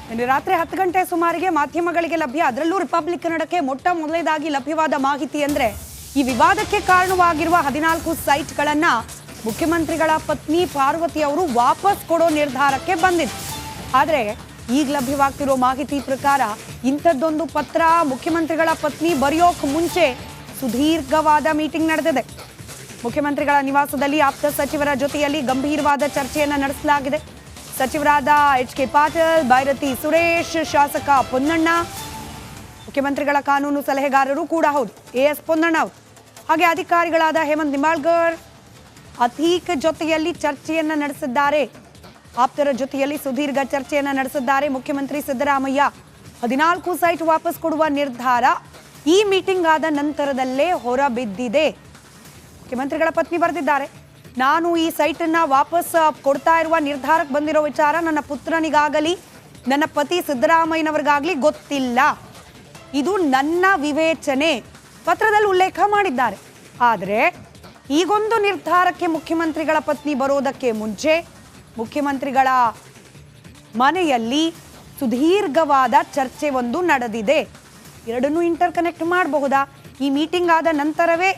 ನಿನ್ನೆ ರಾತ್ರಿ 10 ಗಂಟೆ ಸುಮಾರಿಗೆ ಮಾಧ್ಯಮಗಳಿಗೆ ಲಭ್ಯ, ಅದರಲ್ಲೂ ರಿಪಬ್ಲಿಕ್ ಕನ್ನಡಕ್ಕೆ ಮೊಟ್ಟ ಮೊದಲನೇದಾಗಿ ಲಭ್ಯವಾದ ಮಾಹಿತಿ ಅಂದ್ರೆ ಈ ವಿವಾದಕ್ಕೆ ಕಾರಣವಾಗಿರುವ 14 ಸೈಟ್ಗಳನ್ನ ಮುಖ್ಯಮಂತ್ರಿಗಳ ಪತ್ನಿ ಪಾರ್ವತಿ ಅವರು ವಾಪಸ್ ಕೊಡೋ ನಿರ್ಧಾರಕ್ಕೆ ಬಂದಿದ್ರು. ಆದರೆ ಈಗ ಲಭ್ಯವಾಗ್ತಿರೋ ಮಾಹಿತಿ ಪ್ರಕಾರ ಇಂಥದ್ದೊಂದು ಪತ್ರ ಮುಖ್ಯಮಂತ್ರಿಗಳ ಪತ್ನಿ ಬರೆಯೋಕ್ ಮುಂಚೆ ಸುದೀರ್ಘವಾದ ಮೀಟಿಂಗ್ ನಡೆದಿದೆ. ಮುಖ್ಯಮಂತ್ರಿಗಳ ನಿವಾಸದಲ್ಲಿ ಆಪ್ತ ಸಚಿವರ ಜೊತೆಯಲ್ಲಿ ಗಂಭೀರವಾದ ಚರ್ಚೆಯನ್ನು ನಡೆಸಲಾಗಿದೆ. ಸಚಿವರಾದ HK ಪಾಟೀಲ್, ಬೈರತಿ ಸುರೇಶ್, ಶಾಸಕ ಪೊನ್ನಣ್ಣ, ಮುಖ್ಯಮಂತ್ರಿಗಳ ಕಾನೂನು ಸಲಹೆಗಾರರು ಕೂಡ ಹೌದು AS ಪೊನ್ನಣ್ಣ ಅವರು, ಹಾಗೆ ಅಧಿಕಾರಿಗಳಾದ ಹೇಮಂತ್ ನಿಂಬಾಳ್ಕರ್, ಅತೀಕ್ ಜೊತೆಯಲ್ಲಿ ಚರ್ಚೆಯನ್ನ ನಡೆಸಿದ್ದಾರೆ. ಆಪ್ತರ ಜೊತೆಯಲ್ಲಿ ಸುದೀರ್ಘ ಚರ್ಚೆಯನ್ನ ನಡೆಸಿದ್ದಾರೆ. ಮುಖ್ಯಮಂತ್ರಿ ಸಿದ್ದರಾಮಯ್ಯ 14 ಸೈಟ್ ವಾಪಸ್ ಕೊಡುವ ನಿರ್ಧಾರ ಈ ಮೀಟಿಂಗ್ ಆದ ನಂತರದಲ್ಲೇ ಹೊರಬಿದ್ದಿದೆ. ಮುಖ್ಯಮಂತ್ರಿಗಳ ಪತ್ನಿ ಬರೆದಿದ್ದಾರೆ, ನಾನು ಈ ಸೈಟನ್ನು ವಾಪಸ್ ಕೊಡ್ತಾ ಇರುವ ನಿರ್ಧಾರಕ್ಕೆ ಬಂದಿರೋ ವಿಚಾರ ನನ್ನ ಪುತ್ರನಿಗಾಗಲಿ ನನ್ನ ಪತಿ ಸಿದ್ದರಾಮಯ್ಯನವರಿಗಾಗಲಿ ಗೊತ್ತಿಲ್ಲ. ಇದು ನನ್ನ ವಿವೇಚನೆ ಪತ್ರದಲ್ಲಿ ಉಲ್ಲೇಖ ಮಾಡಿದ್ದಾರೆ. ಆದರೆ ಈಗೊಂದು ನಿರ್ಧಾರಕ್ಕೆ ಮುಖ್ಯಮಂತ್ರಿಗಳ ಪತ್ನಿ ಬರೋದಕ್ಕೆ ಮುಂಚೆ ಮುಖ್ಯಮಂತ್ರಿಗಳ ಮನೆಯಲ್ಲಿ ಸುದೀರ್ಘವಾದ ಚರ್ಚೆ ಒಂದು ನಡೆದಿದೆ. ಎರಡನ್ನೂ ಇಂಟರ್ ಕನೆಕ್ಟ್ ಮಾಡಬಹುದಾ? ಈ ಮೀಟಿಂಗ್ ಆದ ನಂತರವೇ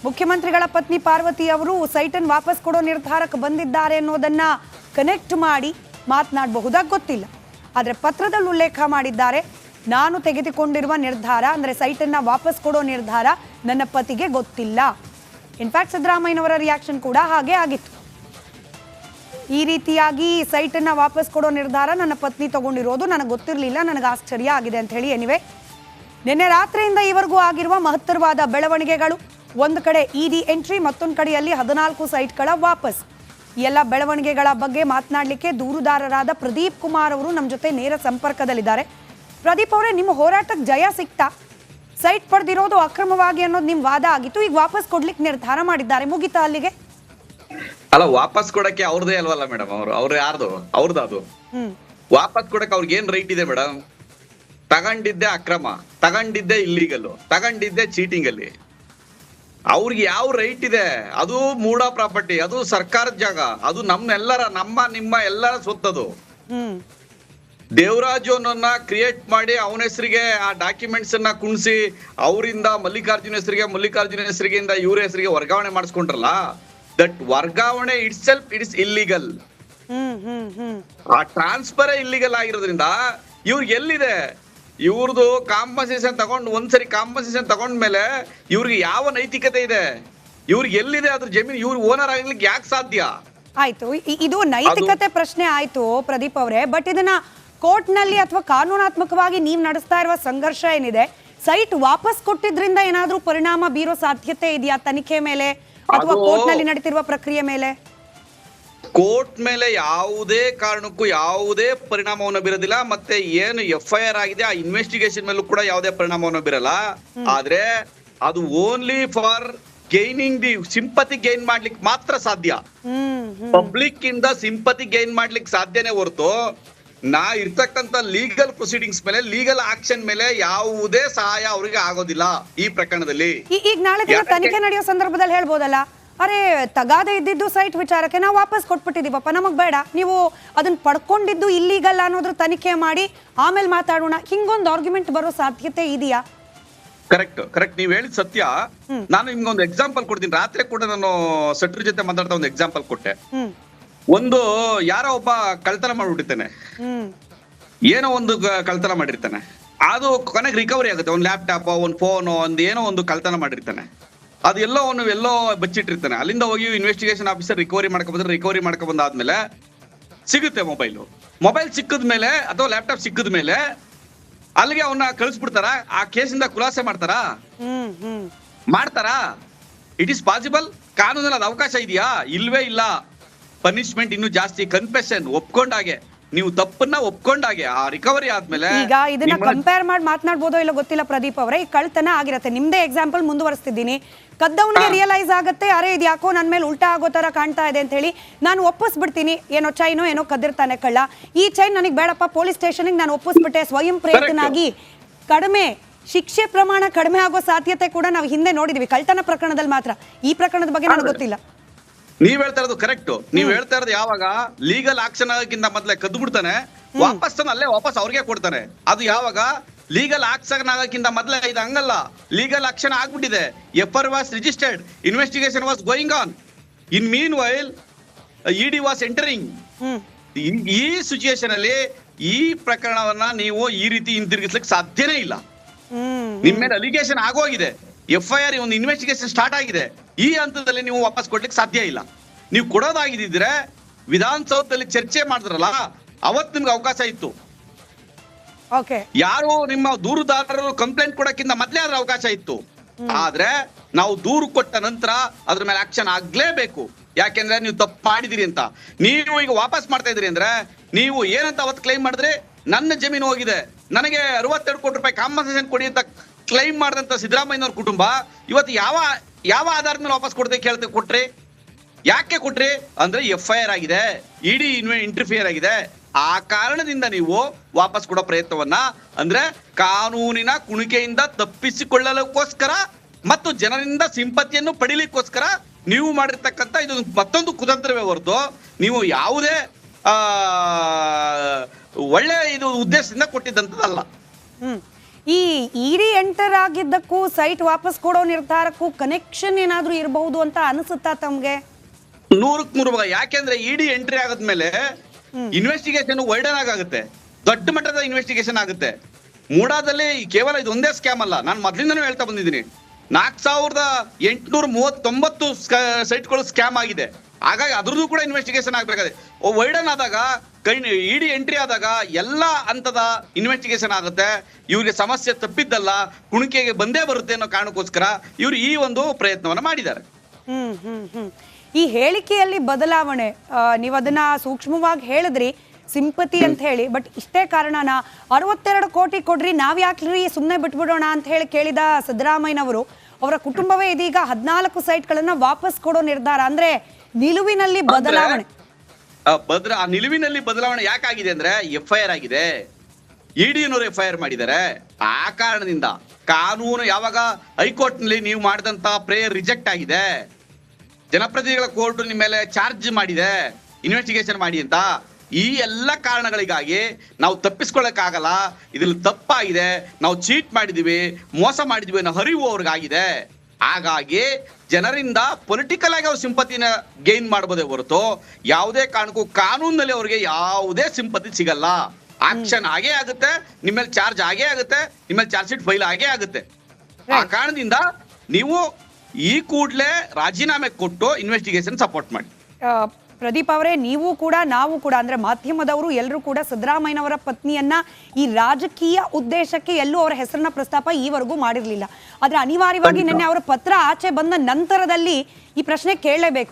ಮುಖ್ಯಮಂತ್ರಿಗಳ ಪತ್ನಿ ಪಾರ್ವತಿ ಅವರು ಸೈಟನ್ನು ವಾಪಸ್ ಕೊಡೋ ನಿರ್ಧಾರಕ್ಕೆ ಬಂದಿದ್ದಾರೆ ಅನ್ನೋದನ್ನ ಕನೆಕ್ಟ್ ಮಾಡಿ ಮಾತನಾಡಬಹುದಾ ಗೊತ್ತಿಲ್ಲ. ಆದರೆ ಪತ್ರದಲ್ಲಿ ಉಲ್ಲೇಖ ಮಾಡಿದ್ದಾರೆ, ನಾನು ತೆಗೆದುಕೊಂಡಿರುವ ನಿರ್ಧಾರ ಅಂದರೆ ಸೈಟನ್ನು ವಾಪಸ್ ಕೊಡೋ ನಿರ್ಧಾರ ನನ್ನ ಪತಿಗೆ ಗೊತ್ತಿಲ್ಲ. ಇನ್ಫ್ಯಾಕ್ಟ್ ಸಿದ್ದರಾಮಯ್ಯನವರ ರಿಯಾಕ್ಷನ್ ಕೂಡ ಹಾಗೆ ಆಗಿತ್ತು. ಈ ರೀತಿಯಾಗಿ ಸೈಟನ್ನು ವಾಪಸ್ ಕೊಡೋ ನಿರ್ಧಾರ ನನ್ನ ಪತ್ನಿ ತಗೊಂಡಿರೋದು ನನಗೆ ಗೊತ್ತಿರಲಿಲ್ಲ, ನನಗೆ ಆಶ್ಚರ್ಯ ಆಗಿದೆ ಅಂತ ಹೇಳಿ. ಎನಿವೆ, ನಿನ್ನೆ ರಾತ್ರಿಯಿಂದ ಈವರೆಗೂ ಆಗಿರುವ ಮಹತ್ತರವಾದ ಬೆಳವಣಿಗೆಗಳು, ಒಂದು ಕಡೆ ED ಎಂಟ್ರಿ, ಮತ್ತೊಂದು ಕಡೆಯಲ್ಲಿ 14 ಸೈಟ್ಗಳ ವಾಪಸ್. ಈ ಎಲ್ಲ ಬೆಳವಣಿಗೆಗಳ ಬಗ್ಗೆ ಮಾತನಾಡಲಿಕ್ಕೆ ದೂರುದಾರರಾದ ಪ್ರದೀಪ್ ಕುಮಾರ್ ಅವರು ನಮ್ಮ ಜೊತೆ ನೇರ ಸಂಪರ್ಕದಲ್ಲಿದ್ದಾರೆ. ಪ್ರದೀಪ್ ಅವರೇ, ನಿಮ್ಮ ಹೋರಾಟಕ್ಕೆ ಜಯ ಸಿಕ್ತಾ? ಸೈಟ್ ಪಡೆದಿರೋದು ಅಕ್ರಮವಾಗಿ ಅನ್ನೋದು ನಿಮ್ಮ ವಾದ ಆಗಿತ್ತು, ಈಗ ವಾಪಸ್ ಕೊಡ್ಲಿಕ್ಕೆ ನಿರ್ಧಾರ ಮಾಡಿದ್ದಾರೆ, ಮುಗಿತಾ ಅಲ್ಲಿಗೆ? ಅಲ್ಲ, ವಾಪಸ್ ಕೊಡಕ್ಕೆ ಅವ್ರದೇ ಅಲ್ವಲ್ಲ ಮೇಡಮ್, ಅವ್ರು ಯಾರ್ದು? ಅವ್ರದ್ದು ಅದು. ವಾಪಸ್ ಕೊಡಕ್ಕೆ ಅವ್ರಿಗೆ ಏನ್ ರೈಟ್ ಇದೆ ಮೇಡಮ್? ತಗೊಂಡಿದ್ದೆ ಅಕ್ರಮ, ತಗೊಂಡಿದ್ದೆ ಇಲ್ಲಿಗಲ್, ತಗೊಂಡಿದ್ದೆ ಚೀಟಿಂಗ್ ಅಲ್ಲಿ. ಅವ್ರಿಗೆ ಯಾವ ರೈಟ್ ಇದೆ? ಅದು ಮೂಡ ಪ್ರಾಪರ್ಟಿ, ಅದು ಸರ್ಕಾರದ ಜಾಗ, ಅದು ನಮ್ಮ ನಿಮ್ಮ ಎಲ್ಲರ ಸ್ವತ್ತದು. ದೇವರಾಜನನ್ನ ಕ್ರಿಯೇಟ್ ಮಾಡಿ ಅವನ ಹೆಸರಿಗೆ ಆ ಡಾಕ್ಯುಮೆಂಟ್ಸ್ ಅನ್ನ ಕುಣಿಸಿ ಅವರಿಂದ ಮಲ್ಲಿಕಾರ್ಜುನ ಹೆಸರಿಗೆ ಇವ್ರ ಹೆಸರಿಗೆ ವರ್ಗಾವಣೆ ಮಾಡಿಸ್ಕೊಂಡ್ರಲ್ಲ, ದಟ್ ವರ್ಗಾವಣೆ ಇಟ್ಸ್ ಇಲ್ಲಿಗಲ್. ಆ ಟ್ರಾನ್ಸ್ಫರ್ ಇಲ್ಲಿಗಲ್ ಆಗಿರೋದ್ರಿಂದ ಇವ್ರಿಗೆ ಎಲ್ಲಿದೆ? ಇವ್ರದ್ದು ಕಾಂಪನ್ಸೇಷನ್ ತಗೊಂಡು ಒಂದ್ಸರಿ ಕಾಂಪನ್ಸೇಷನ್ ತಗೊಂಡ್ಮೇಲೆ ಇವ್ರಿಗೆ ಯಾವ ನೈತಿಕತೆ ಇದೆ? ಇವ್ರಿಗೆ ಎಲ್ಲಿದೆ ಅದ್ರ ಜಮೀನು? ಇವ್ರು ಓನರ್ ಆಗ್ಲಿಕ್ಕೆ ಯಾಕೆ ಸಾಧ್ಯ? ಆಯ್ತು, ಇದು ನೈತಿಕತೆ ಪ್ರಶ್ನೆ ಆಯ್ತು ಪ್ರದೀಪ್ ಅವರೇ. ಬಟ್ ಇದನ್ನ ಕೋರ್ಟ್ ನಲ್ಲಿ ಅಥವಾ ಕಾನೂನಾತ್ಮಕವಾಗಿ ನೀವು ನಡೆಸ್ತಾ ಇರುವ ಸಂಘರ್ಷ ಏನಿದೆ, ಸೈಟ್ ವಾಪಸ್ ಕೊಟ್ಟಿದ್ರಿಂದ ಏನಾದ್ರೂ ಪರಿಣಾಮ ಬೀರೋ ಸಾಧ್ಯತೆ ಇದೆಯಾ ತನಿಖೆ ಮೇಲೆ ಅಥವಾ ಕೋರ್ಟ್ ನಲ್ಲಿ ನಡೀತಿರುವ ಪ್ರಕ್ರಿಯೆ ಮೇಲೆ? ಕೋರ್ಟ್ ಮೇಲೆ ಯಾವುದೇ ಕಾರಣಕ್ಕೂ ಯಾವುದೇ ಪರಿಣಾಮವನ್ನು ಬೀರೋದಿಲ್ಲ. ಮತ್ತೆ ಏನು FIR ಆಗಿದೆ ಆ ಇನ್ವೆಸ್ಟಿಗೇಷನ್ ಮೇಲೂ ಕೂಡ ಯಾವುದೇ ಪರಿಣಾಮವನ್ನು ಬೀರಲ್ಲ. ಆದ್ರೆ ಅದು only for gaining the sympathy gain ಮಾಡ್ಲಿಕ್ಕೆ ಮಾತ್ರ ಸಾಧ್ಯ. ಪಬ್ಲಿಕ್ ಇಂದ ಸಿಂಪತಿ ಗೈನ್ ಮಾಡ್ಲಿಕ್ಕೆ ಸಾಧ್ಯನೇ ಹೊರತು ಇರ್ತಕ್ಕಂಥ ಲೀಗಲ್ ಪ್ರೊಸೀಡಿಂಗ್ಸ್ ಮೇಲೆ, ಲೀಗಲ್ ಆಕ್ಷನ್ ಮೇಲೆ ಯಾವುದೇ ಸಹಾಯ ಅವರಿಗೆ ಆಗೋದಿಲ್ಲ ಈ ಪ್ರಕರಣದಲ್ಲಿ. ಈಗ ನಾಳೆ ದಿನ ತನಿಖೆ ನಡೆಯೋ ಸಂದರ್ಭದಲ್ಲಿ ಹೇಳ್ಬೋದಲ್ಲ, ಅರೆ ತಗಾದೆ ಇದ್ದಿದ್ದು ಸೈಟ್ ವಿಚಾರಕ್ಕೆ ನಾವು ವಾಪಸ್ ಕೊಟ್ಬಿಟ್ಟಿದೀವಪ್ಪ, ನಮಗ್ ಬೇಡ, ನೀವು ಅದನ್ನ ಪಡ್ಕೊಂಡಿದ್ದು ಇಲ್ಲೀಗಲ್ ಅನ್ನೋದ್ರ ತನಿಖೆ ಮಾಡಿ ಆಮೇಲೆ ಮಾತಾಡೋಣ, ಹಿಂಗೊಂದು ಆರ್ಗ್ಯುಮೆಂಟ್ ಬರೋ ಸಾಧ್ಯತೆ ಇದೆಯಾ? ಕರೆಕ್ಟ್ ನೀವ್ ಹೇಳಿದ್ ಸತ್ಯ. ನಾನು ನಿಮ್ಗೊಂದು ಎಕ್ಸಾಂಪಲ್ ಕೊಡ್ತೀನಿ. ರಾತ್ರಿ ಕೂಡ ನಾನು ಸೆಟ್ರ್ ಜೊತೆ ಮಾತಾಡ್ತಾ ಒಂದು ಎಕ್ಸಾಂಪಲ್ ಕೊಟ್ಟೆ. ಒಂದು ಯಾರೋ ಒಬ್ಬ ಕಳ್ತನ ಮಾಡ್ಬಿಟ್ಟಿರ್ತಾನೆ, ಏನೋ ಒಂದು ಕಳ್ತನ ಮಾಡಿರ್ತಾನೆ, ಅದು ಕೊನೆಗೆ ರಿಕವರಿ ಆಗುತ್ತೆ. ಒಂದು ಲ್ಯಾಪ್ಟಾಪ್, ಒಂದು ಫೋನ್, ಒಂದು ಏನೋ ಒಂದು ಕಳ್ತನ ಮಾಡಿರ್ತಾನೆ, ಅದು ಎಲ್ಲೋ ಬಚ್ಚಿಟ್ಟಿರ್ತಾನೆ. ಅಲ್ಲಿಂದ ಹೋಗಿ ಇನ್ವೆಸ್ಟಿಗೇಷನ್ ಆಫೀಸರ್ ರಿಕವರಿ ಮಾಡ್ಕೊಂಡ್ಬಂದಾದ್ಮೇಲೆ ಸಿಗುತ್ತೆ ಮೊಬೈಲ್ ಸಿಕ್ಕದ್ಮೇಲೆ ಅಥವಾ ಲ್ಯಾಪ್ಟಾಪ್ ಸಿಕ್ಕದ್ಮೇಲೆ ಅಲ್ಲಿಗೆ ಅವನ್ನ ಕಳಿಸ್ಬಿಡ್ತಾರ. ಆ ಕೇಸಿಂದ ಖುಲಾಸೆ ಮಾಡ್ತಾರಾ? It is possible? ಕಾನೂನಲ್ಲಿ ಅದು ಅವಕಾಶ ಇದೆಯಾ? ಇಲ್ವೇ ಇಲ್ಲ. ಪನಿಷ್ಮೆಂಟ್ ಇನ್ನೂ ಜಾಸ್ತಿ. ಕನ್ಫೆಷನ್, ಒಪ್ಕೊಂಡಾಗೆ, ನೀವು ತಪ್ಪನ್ನ ಒಪ್ಕೊಂಡಾಗೆ ಆ ರಿಕವರಿ ಆದ್ಮೇಲೆ. ಈಗ ಇದನ್ನ ಕಂಪೇರ್ ಮಾಡಿ ಮಾತನಾಡಬಹುದೋ ಇಲ್ಲ ಗೊತ್ತಿಲ್ಲ ಪ್ರದೀಪ್ ಅವರೇ. ಈ ಕಳ್ತನ ಆಗಿರತ್ತೆ, ನಿಮ್ದೇ ಎಕ್ಸಾಂಪಲ್ ಮುಂದುವರಿಸ್ತಿದ್ದೀನಿ. ಕದ್ದವನಿಗೆ ರಿಯಲೈಸ್ ಆಗುತ್ತೆ, ಅರೆ ಇದು ಯಾಕೋ ನನ್ನ ಮೇಲೆ ಉಲ್ಟಾ ಆಗೋ ತರ ಕಾಣ್ತಾ ಇದೆ ಅಂತ ಹೇಳಿ ನಾನು ಒಪ್ಪಿಸ್ಬಿಡ್ತೀನಿ. ಏನೋ ಚೈನೋ ಏನೋ ಕದ್ದಿರ್ತಾನೆ ಕಳ್ಳ, ಈ ಚೈನ್ ನನಗೆ ಬೇಡಪ್ಪ, ಪೊಲೀಸ್ ಸ್ಟೇಷನ್ಗೆ ನಾನು ಒಪ್ಪಿಸ್ಬಿಟ್ಟೆ. ಸ್ವಯಂ ಪ್ರೇರಿತನಾಗಿ ಕಡಿಮೆ ಶಿಕ್ಷೆ ಪ್ರಮಾಣ ಕಡಿಮೆ ಆಗೋ ಸಾಧ್ಯತೆ ಕೂಡ ನಾವು ಹಿಂದೆ ನೋಡಿದ್ವಿ ಕಳ್ತನ ಪ್ರಕರಣದಲ್ಲಿ ಮಾತ್ರ. ಈ ಪ್ರಕರಣದ ಬಗ್ಗೆ ನನಗೆ ಗೊತ್ತಿಲ್ಲ. ನೀವ್ ಹೇಳ್ತಾ ಇರೋದು ಕರೆಕ್ಟ್. ನೀವ್ ಹೇಳ್ತಾ ಇರೋದು ಯಾವಾಗ ಲೀಗಲ್ ಆಕ್ಷನ್ ಆಗಕ್ಕಿಂತ ಮೊದ್ಲೇ ಕದ್ದು ಬಿಡ್ತಾನೆ, ವಾಪಸ್ ಅಲ್ಲೇ ವಾಪಸ್ ಅವ್ರಿಗೆ ಕೊಡ್ತಾರೆ. ಅದು ಯಾವಾಗ ಲೀಗಲ್ ಆಕ್ಷನ್ ಆಗಕ್ಕಿಂತ ಮೊದಲೇ ಇದು ಹಂಗಲ್ಲ. ಲೀಗಲ್ ಆಕ್ಷನ್ ಆಗ್ಬಿಟ್ಟಿದೆ. FR was registered, investigation was going on. In mean while ED was entering. ಈ ಸಿಚುಯೇಷನ್ ಅಲ್ಲಿ ಈ ಪ್ರಕರಣವನ್ನ ನೀವು ಈ ರೀತಿ ಹಿಂತಿರುಗಿಸ್ಲಿಕ್ಕೆ ಸಾಧ್ಯನೇ ಇಲ್ಲ. ನಿಮ್ಮ ಮೇಲೆ ಅಲಿಗೇಷನ್ ಆಗೋಗಿದೆ, FIR ಒಂದು ಇನ್ವೆಸ್ಟಿಗೇಷನ್ ಸ್ಟಾರ್ಟ್ ಆಗಿದೆ. ಈ ಹಂತದಲ್ಲಿ ನೀವು ವಾಪಸ್ ಕೊಡ್ಲಿಕ್ಕೆ ಸಾಧ್ಯ ಇಲ್ಲ. ನೀವು ಕೊಡೋದಾಗಿದ್ರೆ ವಿಧಾನಸೌಧದಲ್ಲಿ ಚರ್ಚೆ ಮಾಡಿದ್ರಲ್ಲ, ಅವತ್ತು ನಿಮ್ಗೆ ಅವಕಾಶ ಇತ್ತು. ಯಾರು ನಿಮ್ಮ ದೂರುದಾರರು ಕಂಪ್ಲೇಂಟ್ ಕೊಡಕ್ಕಿಂತ ಮೊದಲೇ ಅದ್ರ ಅವಕಾಶ ಇತ್ತು. ಆದ್ರೆ ನಾವು ದೂರು ಕೊಟ್ಟ ನಂತರ ಅದ್ರ ಮೇಲೆ ಆಕ್ಷನ್ ಆಗ್ಲೇಬೇಕು. ಯಾಕೆಂದ್ರೆ ನೀವು ತಪ್ಪು ಮಾಡಿದಿರಿ ಅಂತ. ನೀವು ಈಗ ವಾಪಸ್ ಮಾಡ್ತಾ ಇದ್ರಿ ಅಂದ್ರೆ ನೀವು ಏನಂತ ಅವತ್ತು ಕ್ಲೈಮ್ ಮಾಡಿದ್ರೆ, ನನ್ನ ಜಮೀನು ಹೋಗಿದೆ, ನನಗೆ 62 ಕೋಟಿ ರೂಪಾಯಿ ಕಾಂಪನ್ಸೇಷನ್ ಕೊಡಿ ಅಂತ ಕ್ಲೈಮ್ ಮಾಡಿದಂತ ಸಿದ್ದರಾಮಯ್ಯನವ್ರ ಕುಟುಂಬ ಇವತ್ತು ಯಾವ ಆಧಾರದ ಮೇಲೆ ವಾಪಸ್ ಕೊಟ್ರಿ? ಯಾಕೆ ಕೊಟ್ರಿ ಅಂದ್ರೆ FIR ಆಗಿದೆ, ED ಇಂಟರ್ಫಿಯರ್ ಆಗಿದೆ. ಆ ಕಾರಣದಿಂದ ನೀವು ವಾಪಸ್ ಕೊಡೋ ಪ್ರಯತ್ನವನ್ನ, ಅಂದ್ರೆ ಕಾನೂನಿನ ಕುಣಿಕೆಯಿಂದ ತಪ್ಪಿಸಿಕೊಳ್ಳಲಿಕ್ಕೋಸ್ಕರ ಮತ್ತು ಜನರಿಂದ ಸಿಂಪತಿಯನ್ನು ಪಡಿಲಿಕ್ಕೋಸ್ಕರ ನೀವು ಮಾಡಿರ್ತಕ್ಕಂಥ ಇದು ಮತ್ತೊಂದು ಕುತಂತ್ರವೇ ಹೊರತು ನೀವು ಯಾವುದೇ ಒಳ್ಳೆ ಇದು ಉದ್ದೇಶದಿಂದ ಕೊಟ್ಟಿದ್ದಂಥದ್ದಲ್ಲ. ಈ ED ಎಂಟರ್ ಆಗಿದ್ದಕ್ಕೂ ಸೈಟ್ ವಾಪಸ್ ಕೊಡೋ ನಿರ್ಧಾರಕ್ಕೂ ಕನೆಕ್ಷನ್ ಏನಾದ್ರೂ ಇರಬಹುದು ಅಂತ ಅನಿಸುತ್ತಾ ತಮ್ಗೆ? 100ಕ್ಕೆ 100. ಯಾಕೆಂದ್ರೆ ED ಎಂಟ್ರಿ ಆದ್ಮೇಲೆ ಇನ್ವೆಸ್ಟಿಗೇಷನ್ ವೈಡನ್ ಆಗುತ್ತೆ, ದೊಡ್ಡ ಮಟ್ಟದ ಇನ್ವೆಸ್ಟಿಗೇಷನ್ ಆಗುತ್ತೆ. ಮೂಡಾದಲ್ಲಿ ಕೇವಲ ಇದೊಂದೇ ಸ್ಕ್ಯಾಮ್ ಅಲ್ಲ, ನಾನು ಮೊದಲಿಂದನೂ ಹೇಳ್ತಾ ಬಂದಿದ್ದೀನಿ. 4839 ಸೈಟ್ಗಳು ಸ್ಕ್ಯಾಮ್ ಆಗಿದೆ. ಹಾಗಾಗಿ ಅದ್ರದ್ದು ಕೂಡ ಇನ್ವೆಸ್ಟಿಗೇಷನ್ ಆಗ್ಬೇಕಾದ್ರೆ ವೈಡನ್ ಆದಾಗ ED ಎಂಟ್ರಿ ಆದಾಗ ಎಲ್ಲಾ ಹಂತದ ಇನ್ವೆಸ್ಟಿಗೇಷನ್ ಆಗುತ್ತೆ. ಇವ್ರಿಗೆ ಸಮಸ್ಯೆ ತಪ್ಪಿದ್ದಲ್ಲ, ಕುಣಿಕೆಗೆ ಬಂದೇ ಬರುತ್ತೆ ಅನ್ನೋ ಕಾರಣಕ್ಕೋಸ್ಕರ ಇವ್ರು ಈ ಒಂದು ಪ್ರಯತ್ನವನ್ನ ಮಾಡಿದ್ದಾರೆ. ಈ ಹೇಳಿಕೆಯಲ್ಲಿ ಬದಲಾವಣೆ, ನೀವು ಅದನ್ನ ಸೂಕ್ಷ್ಮವಾಗಿ ಹೇಳಿದ್ರಿ, ಸಿಂಪತಿ ಅಂತ ಹೇಳಿ. ಬಟ್ ಇಷ್ಟೇ ಕಾರಣನ 62 ಕೋಟಿ ಕೊಡ್ರಿ, ನಾವ್ ಯಾಕ್ರಿ ಸುಮ್ಮನೆ ಬಿಟ್ಬಿಡೋಣ ಅಂತ ಹೇಳಿ ಕೇಳಿದ ಸಿದ್ದರಾಮಯ್ಯನವರು ಅವರ ಕುಟುಂಬವೇ ಇದೀಗ 14 ಸೈಟ್ಗಳನ್ನ ವಾಪಸ್ ಕೊಡೋ ನಿರ್ಧಾರ. ಅಂದ್ರೆ ನಿಲುವಿನಲ್ಲಿ ಬದಲಾವಣೆ. ಆ ನಿಲುವಿನಲ್ಲಿ ಬದಲಾವಣೆ ಯಾಕಾಗಿದೆ ಅಂದ್ರೆ FIR ಆಗಿದೆ, EDನವರು FIR ಮಾಡಿದ್ದಾರೆ. ಆ ಕಾರಣದಿಂದ ಕಾನೂನು ಯಾವಾಗ ಹೈಕೋರ್ಟ್ ನಲ್ಲಿ ನೀವು ಮಾಡಿದಂತ ಪ್ರೇಯರ್ ರಿಜೆಕ್ಟ್ ಆಗಿದೆ, ಜನಪ್ರತಿನಿಧಿಗಳ ಕೋರ್ಟ್ ನಿಮ್ಮ ಮೇಲೆ ಚಾರ್ಜ್ ಮಾಡಿದೆ ಇನ್ವೆಸ್ಟಿಗೇಷನ್ ಮಾಡಿ ಅಂತ, ಈ ಎಲ್ಲ ಕಾರಣಗಳಿಗಾಗಿ ನಾವು ತಪ್ಪಿಸ್ಕೊಳ್ಳಕ್ಕಾಗಲ್ಲ. ಇದ್ರಲ್ಲಿ ತಪ್ಪಾಗಿದೆ, ನಾವು ಚೀಟ್ ಮಾಡಿದೀವಿ, ಮೋಸ ಮಾಡಿದೀವಿ ಅನ್ನೋ ಅರಿವು ಅವ್ರಿಗಾಗಿದೆ. ಹಾಗಾಗಿ ಜನರಿಂದ ಪೊಲಿಟಿಕಲ್ ಆಗಿ ಅವ್ರ ಸಿಂಪತಿನ ಗೇನ್ ಮಾಡಬಹುದೇ ಹೊರತು ಯಾವುದೇ ಕಾರಣಕ್ಕೂ ಕಾನೂನಿನಲ್ಲಿ ಅವ್ರಿಗೆ ಯಾವುದೇ ಸಿಂಪತಿ ಸಿಗಲ್ಲ. ಆಕ್ಷನ್ ಆಗೇ ಆಗುತ್ತೆ, ನಿಮ್ಮ ಮೇಲೆ ಚಾರ್ಜ್ ಆಗೇ ಆಗುತ್ತೆ, ನಿಮ್ಮ ಮೇಲೆ ಚಾರ್ಜ್ ಶೀಟ್ ಫೈಲ್ ಆಗೇ ಆಗುತ್ತೆ. ಆ ಕಾರಣದಿಂದ ನೀವು ಈ ಕೂಡಲೇ ರಾಜೀನಾಮೆ ಕೊಟ್ಟು ಇನ್ವೆಸ್ಟಿಗೇಷನ್ ಸಪೋರ್ಟ್ ಮಾಡಿ. ಪ್ರದೀಪ್ ಅವರೇ, ನೀವು ಕೂಡ ನಾವು ಕೂಡ ಅಂದ್ರೆ ಮಾಧ್ಯಮದವರು ಎಲ್ಲರೂ ಕೂಡ ಸಿದ್ದರಾಮಯ್ಯನವರ ಪತ್ನಿಯನ್ನ ಈ ರಾಜಕೀಯ ಉದ್ದೇಶಕ್ಕೆ ಎಲ್ಲೂ ಅವರ ಹೆಸರನ್ನ ಪ್ರಸ್ತಾಪ ಈವರೆಗೂ ಮಾಡಿರ್ಲಿಲ್ಲ. ಆದ್ರೆ ಅನಿವಾರ್ಯವಾಗಿ ನಿನ್ನೆ ಅವರ ಪತ್ರ ಆಚೆ ಬಂದ ನಂತರದಲ್ಲಿ ಈ ಪ್ರಶ್ನೆ ಕೇಳಲೇಬೇಕು.